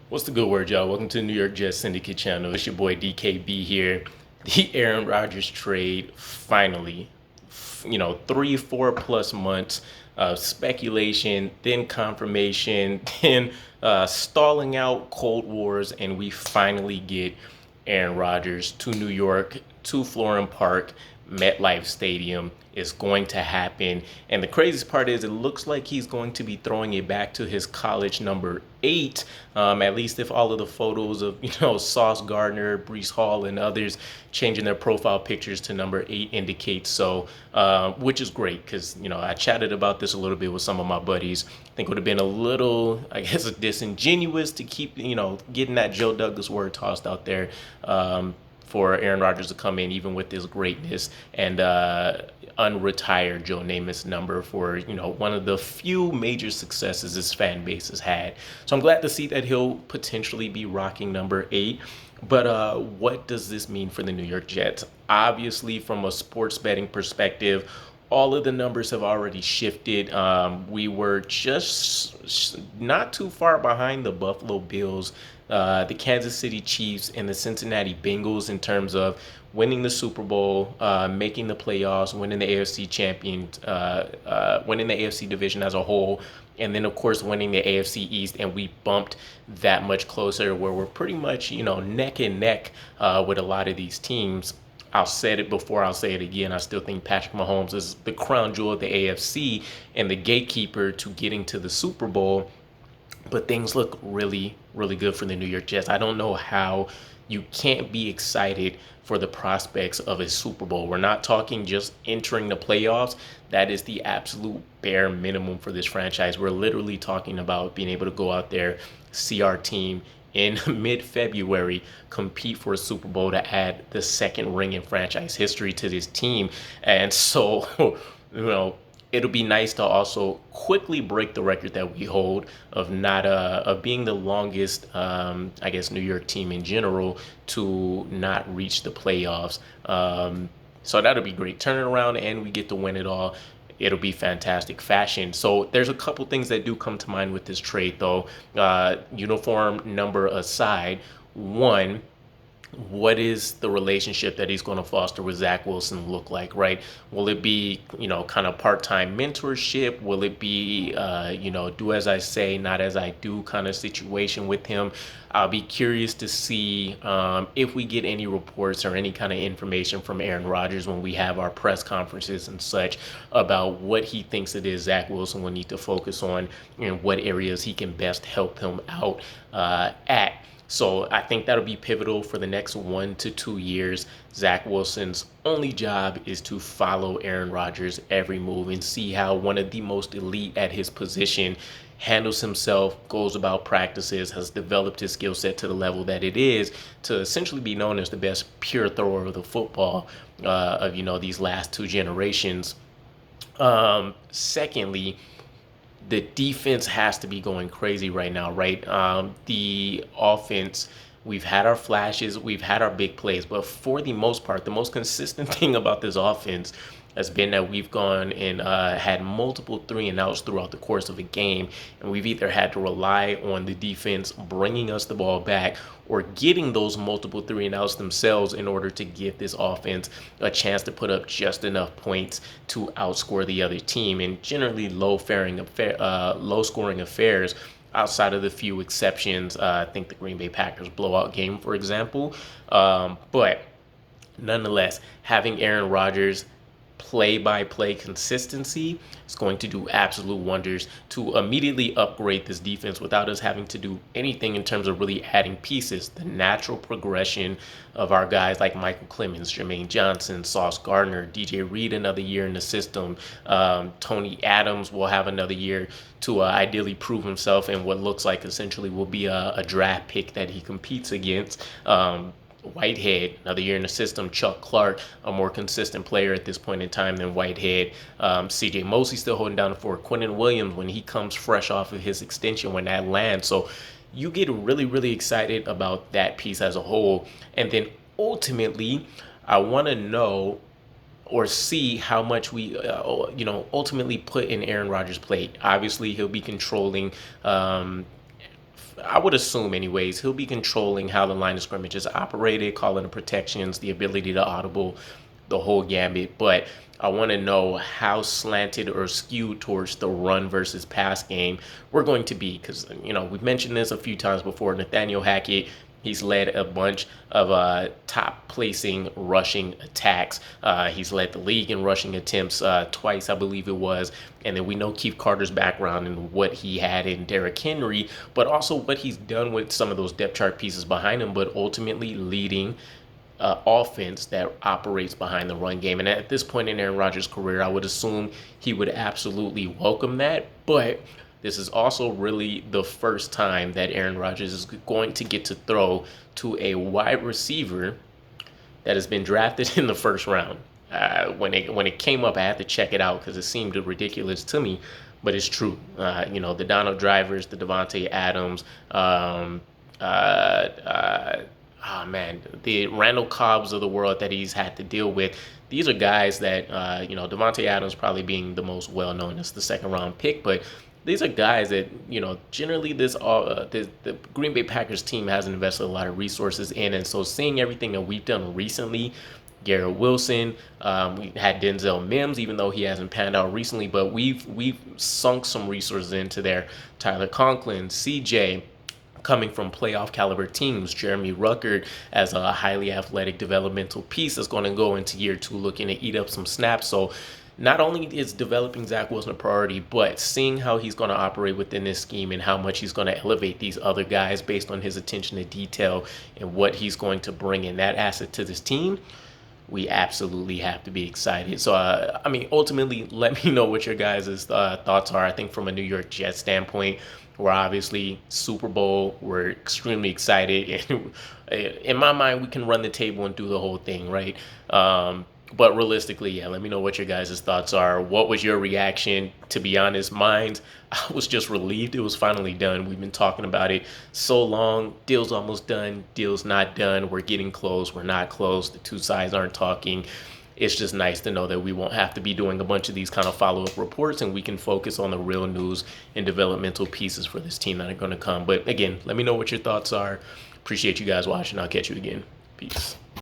What's the good word, y'all? Welcome to the New York Jets Syndicate channel. It's your boy DKB here. The Aaron Rodgers trade finally, 3, 4 plus months of speculation, then confirmation, then stalling out Cold Wars, and we finally get Aaron Rodgers to New York, to Florham Park, MetLife Stadium. Is going to happen. And the craziest part is it looks like he's going to be throwing it back to his college number 8, at least if all of the photos of, Sauce Gardner, Brees Hall, and others changing their profile pictures to number 8 indicates so, which is great because, I chatted about this a little bit with some of my buddies. I think it would have been a little, I guess, disingenuous to keep, getting that Joe Douglas word tossed out there. For Aaron Rodgers to come in, even with his greatness, and unretire Joe Namath's number for one of the few major successes his fan base has had. So I'm glad to see that he'll potentially be rocking number 8. But what does this mean for the New York Jets? Obviously, from a sports betting perspective, all of the numbers have already shifted. We were just not too far behind the Buffalo Bills, the Kansas City Chiefs, and the Cincinnati Bengals in terms of winning the Super Bowl, making the playoffs, winning the winning the AFC division as a whole, and then of course winning the AFC East. And we bumped that much closer, where we're pretty much neck and neck with a lot of these teams. I'll say it before, I'll say it again. I still think Patrick Mahomes is the crown jewel of the AFC and the gatekeeper to getting to the Super Bowl. But things look really, really good for the New York Jets. I don't know how you can't be excited for the prospects of a Super Bowl. We're not talking just entering the playoffs. That is the absolute bare minimum for this franchise. We're literally talking about being able to go out there, see our team in mid-February compete for a Super Bowl to add the second ring in franchise history to this team. And so, it'll be nice to also quickly break the record that we hold of not of being the longest, New York team in general to not reach the playoffs. So that'll be great. Turn it around and we get to win it all. It'll be fantastic fashion. So there's a couple things that do come to mind with this trade, though. Uniform number aside, one, what is the relationship that he's going to foster with Zach Wilson look like, right? Will it be, kind of part-time mentorship? Will it be, do as I say, not as I do kind of situation with him? I'll be curious to see if we get any reports or any kind of information from Aaron Rodgers when we have our press conferences and such about what he thinks it is Zach Wilson will need to focus on and what areas he can best help him out at. So I think that'll be pivotal for the next 1 to 2 years. Zach Wilson's only job is to follow Aaron Rodgers' every move and see how one of the most elite at his position handles himself, goes about practices, has developed his skill set to the level that it is to essentially be known as the best pure thrower of the football of, these last 2 generations. Secondly, the defense has to be going crazy right now, right? The offense, we've had our flashes, we've had our big plays, but for the most part, the most consistent thing about this offense has been that we've gone and had multiple 3-and-outs throughout the course of a game, and we've either had to rely on the defense bringing us the ball back or getting those multiple 3-and-outs themselves in order to give this offense a chance to put up just enough points to outscore the other team. And generally low scoring affairs, outside of the few exceptions. I think the Green Bay Packers blowout game, for example. But nonetheless, having Aaron Rodgers play-by-play consistency is going to do absolute wonders to immediately upgrade this defense without us having to do anything in terms of really adding pieces. The natural progression of our guys like Michael Clemens, Jermaine Johnson, Sauce Gardner, DJ Reed another year in the system. Tony Adams will have another year to ideally prove himself in what looks like essentially will be a draft pick that he competes against. Whitehead, another year in the system. Chuck Clark, a more consistent player at this point in time than Whitehead. CJ Mosley still holding down the fort. Quentin Williams, when he comes fresh off of his extension, when that lands. So you get really, really excited about that piece as a whole. And then ultimately, I want to know or see how much we, ultimately put in Aaron Rodgers' plate. Obviously, he'll be controlling I would assume anyways, he'll be controlling how the line of scrimmage is operated, calling the protections, the ability to audible, the whole gambit. But I want to know how slanted or skewed towards the run versus pass game we're going to be. Because, we've mentioned this a few times before. Nathaniel Hackett, he's led a bunch of top placing rushing attacks. He's led the league in rushing attempts twice, I believe it was. And then we know Keith Carter's background and what he had in Derrick Henry, but also what he's done with some of those depth chart pieces behind him, but ultimately leading offense that operates behind the run game. And at this point in Aaron Rodgers' career, I would assume he would absolutely welcome that. But this is also really the first time that Aaron Rodgers is going to get to throw to a wide receiver that has been drafted in the first round. When it came up, I had to check it out because it seemed ridiculous to me, but it's true. The Donald Drivers, the Devontae Adams, the Randall Cobbs of the world that he's had to deal with. These are guys that, Devontae Adams probably being the most well-known as the second-round pick, but these are guys that, generally the Green Bay Packers team hasn't invested a lot of resources in. And so seeing everything that we've done recently, Garrett Wilson, we had Denzel Mims, even though he hasn't panned out recently, but we've sunk some resources into there. Tyler Conklin, CJ, coming from playoff caliber teams, Jeremy Ruckert as a highly athletic developmental piece that's going to go into year 2 looking to eat up some snaps. So not only is developing Zach Wilson a priority, but seeing how he's going to operate within this scheme and how much he's going to elevate these other guys based on his attention to detail and what he's going to bring in that asset to this team, we absolutely have to be excited. So, ultimately, let me know what your guys' thoughts are. I think from a New York Jets standpoint, we're obviously Super Bowl. We're extremely excited. And in my mind, we can run the table and do the whole thing, right? But realistically, yeah, let me know what your guys' thoughts are. What was your reaction? To be honest, mine, I was just relieved it was finally done. We've been talking about it so long. Deal's almost done. Deal's not done. We're getting close. We're not close. The two sides aren't talking. It's just nice to know that we won't have to be doing a bunch of these kind of follow-up reports, and we can focus on the real news and developmental pieces for this team that are going to come. But again, let me know what your thoughts are. Appreciate you guys watching. I'll catch you again. Peace.